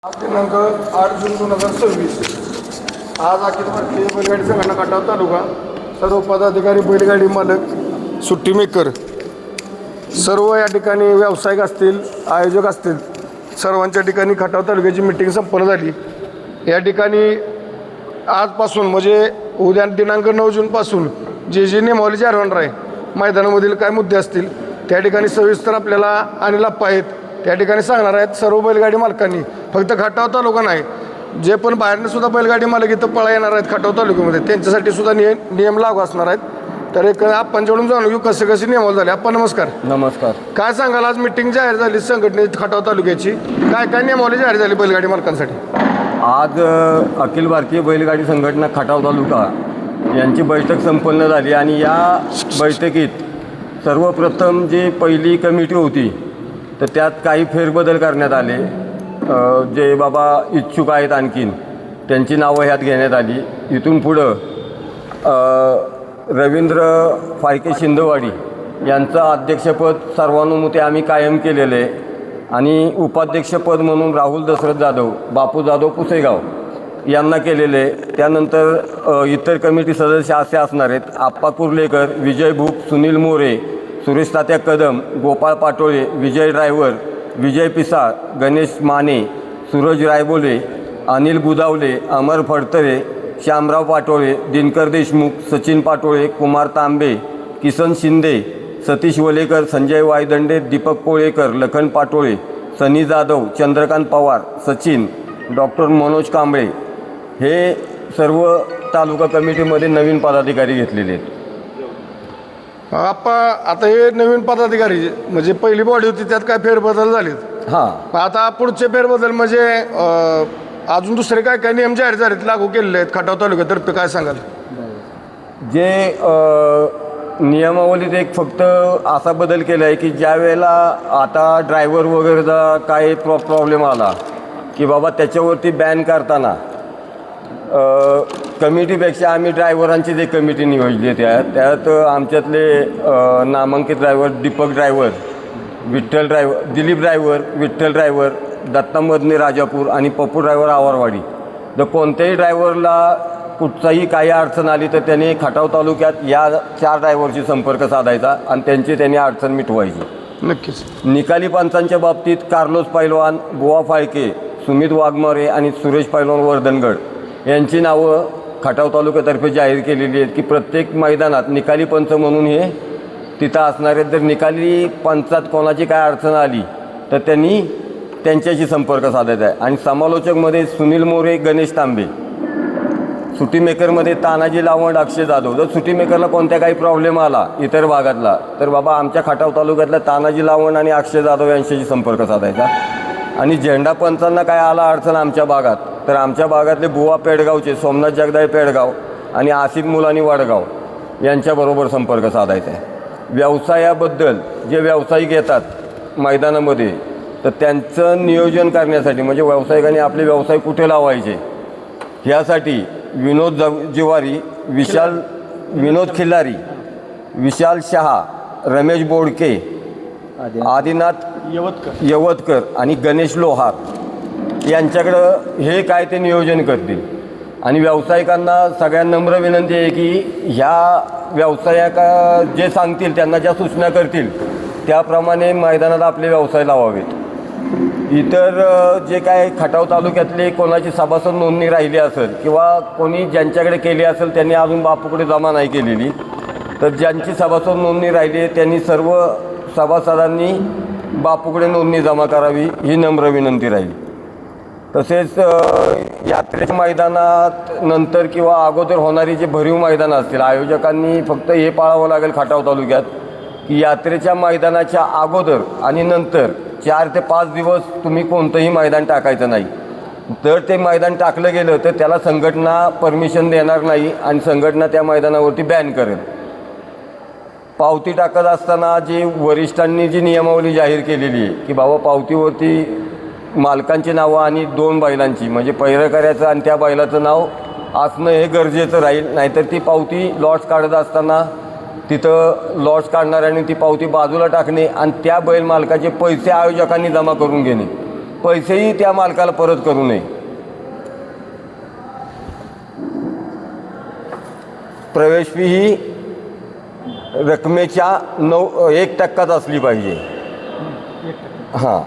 आज दिनांक 8 जून 2026 आज अखिल भारतीय बैलगाडी संघटना खटाव तालुका सर्व पदाधिकारी बैलगाडी मालक सुट्टी मेकर सर्व या ठिकाणी व्यावसायिक असतील आयोजक असतील सर्वांच्या ठिकाणी खटाव तालुक्याची मिटिंग संपन्न झाली। या ठिकाणी आजपासून म्हणजे उद्या दिनांक 9 जूनपासून जे नियमावली जाहीर होणार आहे मैदानामधील काय मुद्दे असतील त्या ठिकाणी सविस्तर आपल्याला अनिल आप्पा आहेत त्या ठिकाणी सांगणार आहेत। सर्व बैलगाडी मालकांनी फक्त खटाव तालुका नाही जे पण बाहेरनं सुद्धा बैलगाडी मालक इथं पळा येणार आहेत खटाव तालुक्यामध्ये त्यांच्यासाठी सुद्धा नियम लागू असणार आहेत। तर एक आपणकडून जाणून घेऊ कसे कसे नियमावली झाले। आपण नमस्कार। नमस्कार। काय सांगाल आज मिटिंग जाहीर झाली संघटनेत खटाव तालुक्याची काय काय नियमावली जाहीर झाली बैलगाडी मालकांसाठी? आज अखिल भारतीय बैलगाडी संघटना खटाव तालुका यांची बैठक संपन्न झाली आणि या बैठकीत सर्वप्रथम जी पहिली कमिटी होती तर त्यात काही फेरबदल करण्यात आले। जे बाबा इच्छुक आहेत आणखीन त्यांची नावं ह्यात घेण्यात आली। इथून पुढं रवींद्र फाळके शिंदेवाडी यांचं अध्यक्षपद सर्वानुमते आम्ही कायम केलेलं आहे आणि उपाध्यक्षपद म्हणून राहुल दशरथ जाधव बापू जाधव पुसेगाव यांना केलेले आहे। त्यानंतर इतर कमिटी सदस्य असे असणार आहेत आप्पा कुर्लेकर, विजय भूप, सुनील मोरे, सुरेश तात्या कदम, गोपाळ पाटोळे, विजय ड्रायव्हर, विजय पिसाळ, गणेश माने, सूरज रायबोले, अनिल बुदावले, अमर फडतरे, श्यामराव पाटोळे, दिनकर देशमुख, सचिन पाटोळे, कुमार तांबे, किसन शिंदे, सतीश वलेकर, संजय वायदंडे, दीपक कोळेकर, लखन पाटोळे, सनी जाधव, चंद्रकांत पवार, सचिन, डॉक्टर मनोज कांबळे हे सर्व तालुका कमिटीमध्ये नवीन पदाधिकारी घेतलेले आहेत। आप्पा आता हे नवीन पदाधिकारी म्हणजे पहिली बॉडी होती त्यात काय फेरबदल झालेत? हां, आता पुढचे फेरबदल म्हणजे अजून दुसरे काय काय नियम जाहीर झालेत लागू केलेले आहेत खटाव तालुक्यातर्फे काय सांगाल? जे नियमावलीत एक फक्त असा बदल केला आहे की ज्या वेळेला आता ड्रायव्हर वगैरेचा काय प्रॉब्लेम आला की बाबा त्याच्यावरती बॅन करताना कमिटीपेक्षा आम्ही ड्रायव्हरांची जे कमिटी नियोजली त्यात आमच्यातले नामांकित driver Deepak driver, Vitthal driver, Dilip driver, Vitthal driver, Datta Madane Rajapur आणि पप्पू ड्रायव्हर आवारवाडी। तर कोणत्याही ड्रायव्हरला कुठचाही काही अडचण आली तर त्यांनी खटाव तालुक्यात या 4 ड्रायव्हरशी संपर्क साधायचा आणि त्यांनी अडचण मिटवायची। नक्कीच। निकाली पंचांच्या बाबतीत कार्लोस पैलवान, बुवा फाळके, सुमित वाघमारे आणि सुरेश पैलवान वर्धनगड यांची नावं खटाव तालुक्यातर्फे जाहीर केलेली आहेत की प्रत्येक मैदानात निकाली पंच म्हणून हे तिथं असणार आहेत। जर निकाली पंचात कोणाची काय अडचण आली तर त्यांनी त्यांच्याशी संपर्क साधायचा आहे। आणि समालोचकमध्ये सुनील मोरे, गणेश तांबे, सुट्टी मेकरमध्ये तानाजी लावंड, अक्षय जाधव। जर सुट्टी मेकरला कोणत्या काही प्रॉब्लेम आला इतर भागातला तर बाबा आमच्या खटाव तालुक्यातल्या तानाजी लावंड आणि अक्षय जाधव यांच्याशी संपर्क साधायचा। आणि झेंडा पंचांना काय आला अडचण आमच्या भागात तर आमच्या भागातले बुवा पेडगावचे सोमनाथ जगदाळे पेडगाव आणि आसिफ मुलानी वडगाव यांच्याबरोबर संपर्क साधायचा आहे। व्यवसायाबद्दल जे व्यावसायिक येतात मैदानामध्ये तर त्यांचं नियोजन करण्यासाठी म्हणजे व्यावसायिकांनी आपले व्यवसाय कुठे लावायचे ह्यासाठी विनोद जिवारी, विनोद खिल्लारी, विशाल शहा, रमेश बोडके, आदिनाथ यवतकर आणि गणेश लोहार यांच्याकडं हे काय ते नियोजन करतील। आणि व्यावसायिकांना सगळ्या नम्र विनंती आहे की ह्या व्यावसायिका जे सांगतील त्यांना ज्या सूचना करतील त्याप्रमाणे मैदानात आपले व्यवसाय लावावेत। इतर जे काय खटाव तालुक्यातले कोणाची सभासद नोंदणी राहिली असेल किंवा कोणी ज्यांच्याकडे केली असेल त्यांनी अजून बापूकडे जमा नाही केलेली तर ज्यांची सभासद नोंदणी राहिली आहे त्यांनी सर्व सभासदांनी बापूकडे नोंदणी जमा करावी ही नम्र विनंती राहील। तसेच यात्रेच्या मैदानात नंतर किंवा अगोदर होणारी जे भरीव मैदानं असतील आयोजकांनी फक्त हे पाळावं लागेल खटाव तालुक्यात की यात्रेच्या मैदानाच्या अगोदर आणि नंतर 4 ते 5 दिवस तुम्ही कोणतंही मैदान टाकायचं नाही। जर ते मैदान टाकलं गेलं तर त्याला संघटना परमिशन देणार नाही आणि संघटना त्या मैदानावरती बॅन करेल। पावती टाकत असताना जी वरिष्ठांनी जी नियमावली जाहीर केलेली आहे की बाबा पावतीवरती मालकांची नावं आणि 2 बैलांची म्हणजे पैरकऱ्याचं आणि त्या बैलाचं नाव असणं हे गरजेचं राहील। नाहीतर ती पावती लॉट्स काढत असताना तिथं लॉट्स काढणाऱ्यांनी ती पावती बाजूला टाकणे आणि त्या बैल मालकाचे पैसे आयोजकांनी जमा करून घेणे पैसेही त्या मालकाला परत करू नये. प्रवेश फी ही रकमेच्या 1% असली पाहिजे. हां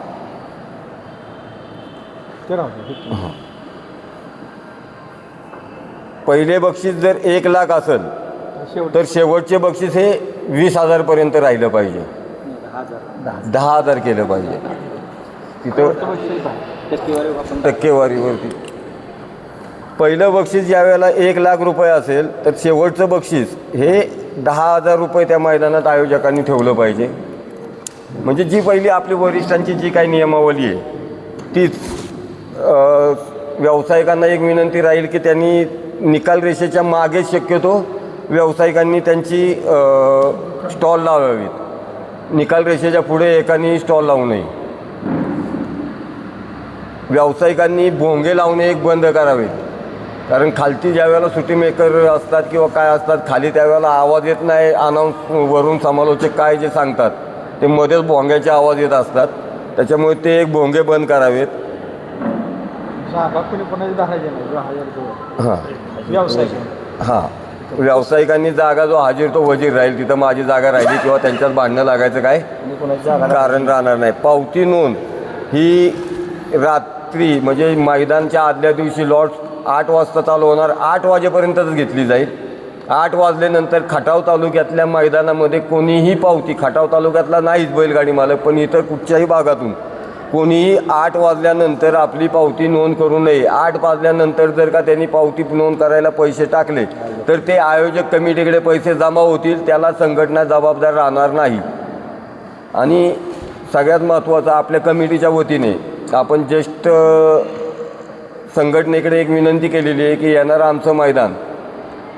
पहिले बक्षीस जर 1 लाख असेल तर शेवटचे बक्षीस हे 20,000 पर्यंत राहिलं पाहिजे. 10,000 केलं पाहिजे तिथं टक्केवारीवरती. पहिलं बक्षीस ज्या वेळेला 1 लाख रुपये असेल तर शेवटचं बक्षीस हे 10,000 रुपये त्या मैदानात आयोजकांनी ठेवलं पाहिजे. म्हणजे जी पहिली आपली वरिष्ठांची जी काही नियमावली आहे तीच. व्यावसायिकांना एक विनंती राहील की त्यांनी निकाल रेषेच्या मागेच शक्यतो व्यावसायिकांनी त्यांची स्टॉल लावावीत. निकाल रेषेच्या पुढे एकाने स्टॉल लावू नये. व्यावसायिकांनी भोंगे लावणे एक बंद करावे. कारण खालती ज्या वेळेला सुट्टी मेकर असतात किंवा काय असतात खाली त्यावेळेला आवाज येत नाही. अनाऊन्स वरून समालोचक काय जे सांगतात ते मध्येच भोंग्याचे आवाज येत असतात. त्याच्यामुळे ते एक भोंगे बंद करावेत. हां व्यावसायिकांनी जागा जो हाजीर तो वजीर राहील. तिथं माझी जागा राहिली किंवा त्यांच्यात भांडणं लागायचं काय कारण राहणार नाही. पावती नोंद ही रात्री म्हणजे मैदानच्या आदल्या दिवशी लॉट्स 8 वाजता चालू होणार. 8 वाजेपर्यंतच घेतली जाईल. 8 वाजल्यानंतर खटाव तालुक्यातल्या मैदानामध्ये कोणीही पावती, खटाव तालुक्यातला नाहीच बैलगाडी मालक पण इतर कुठच्याही भागातून कोणीही 8 वाजल्यानंतर आपली पावती नोंद करू नये. 8 वाजल्यानंतर जर का त्यांनी पावती नोंद करायला पैसे टाकले तर ते आयोजक कमिटीकडे पैसे जमा होतील. त्याला संघटना जबाबदार राहणार नाही. आणि सगळ्यात महत्त्वाचं आपल्या कमिटीच्या वतीने आपण ज्येष्ठ संघटनेकडे एक विनंती केलेली आहे की येणारं आमचं मैदान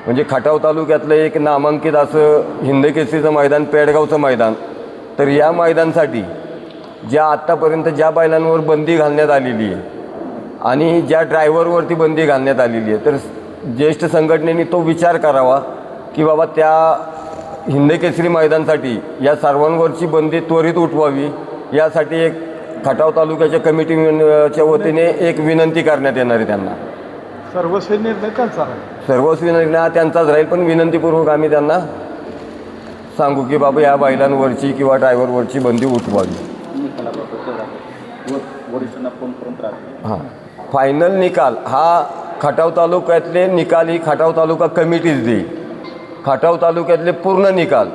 म्हणजे खटाव तालुक्यातलं एक नामांकित असं हिंदकेसरीचं मैदान पेडगावचं मैदान. तर या मैदानासाठी ज्या आत्तापर्यंत ज्या बैलांवर बंदी घालण्यात आलेली आहे आणि ज्या ड्रायव्हरवरती बंदी घालण्यात आलेली आहे तर ज्येष्ठ संघटनेने तो विचार करावा की बाबा त्या हिंदकेसरी मैदानासाठी या सर्वांवरची बंदी त्वरित उठवावी. यासाठी एक खटाव तालुक्याच्या कमिटीच्या वतीने एक विनंती करण्यात येणार आहे त्यांना. सर्वस्वी निर्णय त्यांचा राहील. सर्वस्वी निर्णय त्यांचाच राहील पण विनंतीपूर्वक आम्ही त्यांना सांगू की बाबा या बैलांवरची किंवा ड्रायव्हरवरची बंदी उठवावी. हां फायनल निकाल हा खटाव तालुक्यातले निकाल ही खटाव तालुका कमिटीच देईल. खटाव तालुक्यातले पूर्ण निकाल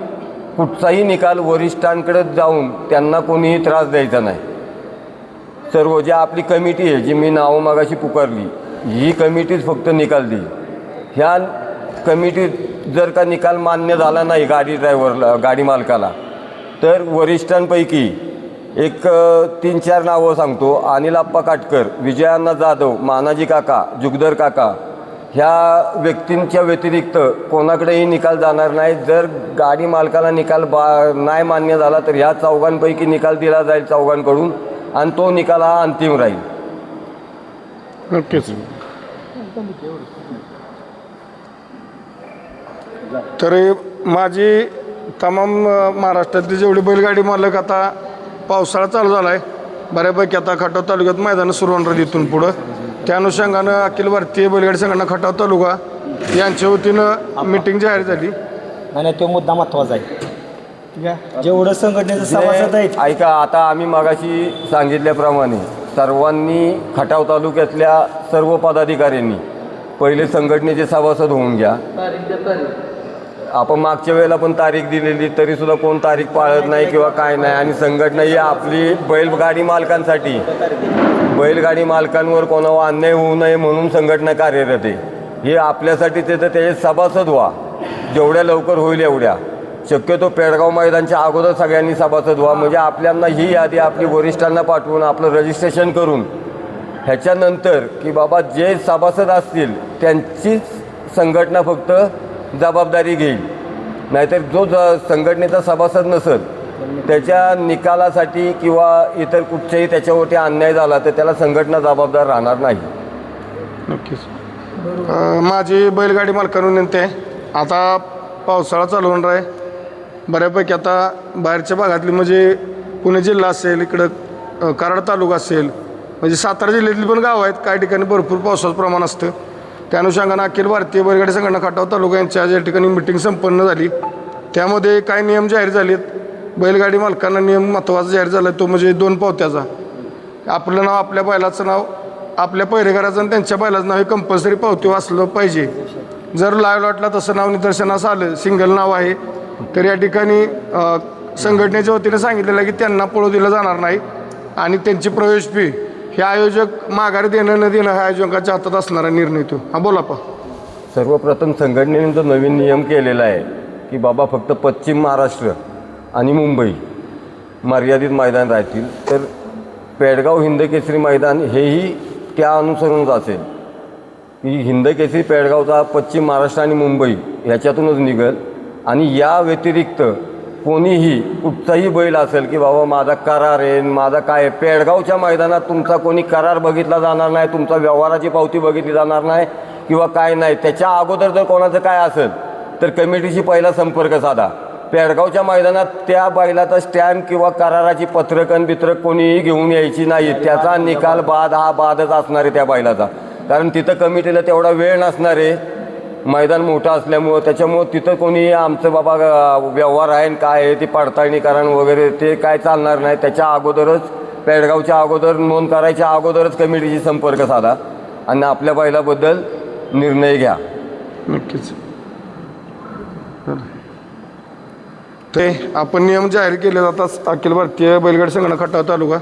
कुठचाही निकाल वरिष्ठांकडे जाऊन त्यांना कोणीही त्रास द्यायचा नाही. सर्व जे आपली कमिटी आहे जी मी नावं मागाशी पुकारली ही कमिटीच फक्त निकाल देईल. ह्या कमिटीत जर का निकाल मान्य झाला नाही गाडी ड्रायव्हरला गाडी मालकाला तर वरिष्ठांपैकी एक 3-4 नावं सांगतो. अनिल आप्पा काटकर, विजयाण्णा जाधव, मानाजी काका, जुगदर काका ह्या व्यक्तींच्या व्यतिरिक्त कोणाकडेही निकाल जाणार नाही. जर गाडी मालकाला निकाल नाही मान्य झाला तर ह्या चौघांपैकी निकाल दिला जाईल चौघांकडून आणि तो निकाल हा अंतिम राहील. नक्कीच. तर माझी तमाम महाराष्ट्रातली जेवढी बैलगाडी मालक आता पावसाळा चालू झाला आहे बऱ्यापैकी आता खटाव तालुक्यात मैदानं सुरू होणार इथून पुढं. त्या अनुषंगानं अखिल भारतीय बैलगाडी संघटना खटाव तालुका यांच्या वतीनं मीटिंग जाहीर झाली. आणि तो मुद्दा महत्त्वाचा आहे. ठीक आहे जेवढं संघटनेचं सभासद आहेत ऐका आता आम्ही मागाशी सांगितल्याप्रमाणे सर्वांनी खटाव तालुक्यातल्या सर्व पदाधिकाऱ्यांनी पहिले संघटनेचे सभासद होऊन घ्या. आपण मागच्या वेळेला पण तारीख दिलेली तरीसुद्धा कोण तारीख पाळत नाही किंवा काय नाही. आणि संघटना ही आपली बैलगाडी मालकांसाठी बैलगाडी मालकांवर कोणावर अन्याय होऊ नये म्हणून संघटना कार्यरत आहे. हे आपल्यासाठी ते तर त्याचे सभासद व्हा जेवढ्या लवकर होईल एवढ्या. शक्यतो पेडगाव मैदानच्या अगोदर सगळ्यांनी सभासद व्हा म्हणजे आपल्यांना ही यादी आपली वरिष्ठांना पाठवून आपलं रजिस्ट्रेशन करून ह्याच्यानंतर की बाबा जे सभासद असतील त्यांचीच संघटना फक्त जबाबदारी घेईल. नाहीतर जो संघटनेचा सभासद नसेल त्याच्या निकालासाठी किंवा इतर कुठच्याही त्याच्यावरती अन्याय झाला तर त्याला संघटना जबाबदार राहणार नाही. नक्कीच. माझी बैलगाडी मालकांना विनंती आहे आता पावसाळा चालू होणार आहे बऱ्यापैकी आता बाहेरच्या भागातली म्हणजे पुणे जिल्हा असेल इकडं कराड तालुका असेल म्हणजे सातारा जिल्ह्यातली पण गावं आहेत, काही ठिकाणी भरपूर पावसाचं प्रमाण असतं. त्या अनुषंगानं अखिल भारतीय बैलगाडी संघटना खटाव तालुका यांच्या आज या ठिकाणी मिटिंग संपन्न झाली. त्यामध्ये काही नियम जाहीर झालेत. बैलगाडी मालकांना नियम महत्त्वाचा जाहीर झाला तो म्हणजे 2 पावत्याचा. आपलं नाव, आपल्या बैलाचं नाव, आपल्या पहिरेकराचं आणि त्यांच्या बैलाचं नाव हे कंपल्सरी पावती वाचलं पाहिजे. जर लाईव्ह लॉटला तसं नाव निदर्शनास आलं, सिंगल नाव आहे, तर या ठिकाणी संघटनेच्या वतीने सांगितलेलं आहे की त्यांना पळू दिलं जाणार नाही आणि त्यांची प्रवेश फी हे आयोजक माघारी देणं न देणं ह्या आयोजकाच्या हातात असणारा निर्णय तो. हा बोला पा. सर्वप्रथम संघटनेने जो नवीन नियम केलेला आहे की बाबा फक्त पश्चिम महाराष्ट्र आणि मुंबई मर्यादित मैदान राहतील, तर पेडगाव हिंदकेसरी मैदान हेही त्या अनुसरूनच असेल की हिंदकेसरी पेडगावचा पश्चिम महाराष्ट्र आणि मुंबई ह्याच्यातूनच निघेल. आणि या व्यतिरिक्त कोणीही कुठचाही बैल असेल की बाबा माझा करार आहे, माझा काय आहे, पेडगावच्या मैदानात तुमचा कोणी करार बघितला जाणार नाही, तुमचा व्यवहाराची पावती बघितली जाणार नाही किंवा काय नाही. त्याच्या अगोदर जर कोणाचं काय असेल तर कमिटीशी पहिला संपर्क साधा. पेडगावच्या मैदानात त्या बैलाचा स्टॅम्प किंवा कराराची पत्रकन बित्रक कोणीही घेऊन यायची नाही. त्याचा निकाल बाद हा बादच असणार आहे त्या बैलाचा, कारण तिथं कमिटीला तेवढा वेळ नसणार आहे, मैदान मोठं असल्यामुळं. त्याच्यामुळं तिथं कोणी आमचं बाबा व्यवहार आहे काय आहे ती पडताळणीकरण वगैरे ते काय चालणार नाही. त्याच्या अगोदरच पेडगावच्या अगोदर नोंद करायच्या अगोदरच कमिटीशी संपर्क साधा आणि आपल्या बैलाबद्दल निर्णय घ्या. नक्कीच. ते आपण नियम जाहीर केले जातात. अखिल भारतीय बैलगाडी संघटना खटाव तालुका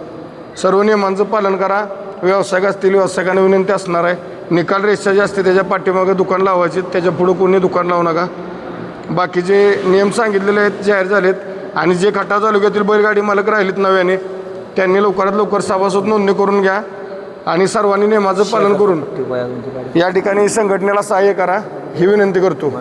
सर्व नियमांचं पालन करा. व्यावसायिक असतील व्यावसायिकांना विनंती असणार आहे, निकाल रेषा जे असते त्याच्या पाठीमागे दुकान लावायचे, त्याच्या पुढं कोणी दुकान लावू नका. बाकीचे नियम सांगितलेले आहेत, जाहीर झालेत. आणि जे खटाव तालुक्यातील बैलगाडी मालक राहिलेत नव्याने त्यांनी लवकरात लवकर सभासद नोंदणी करून घ्या आणि सर्वांनी नियमाचं पालन करून या ठिकाणी संघटनेला सहाय्य करा ही विनंती करतो.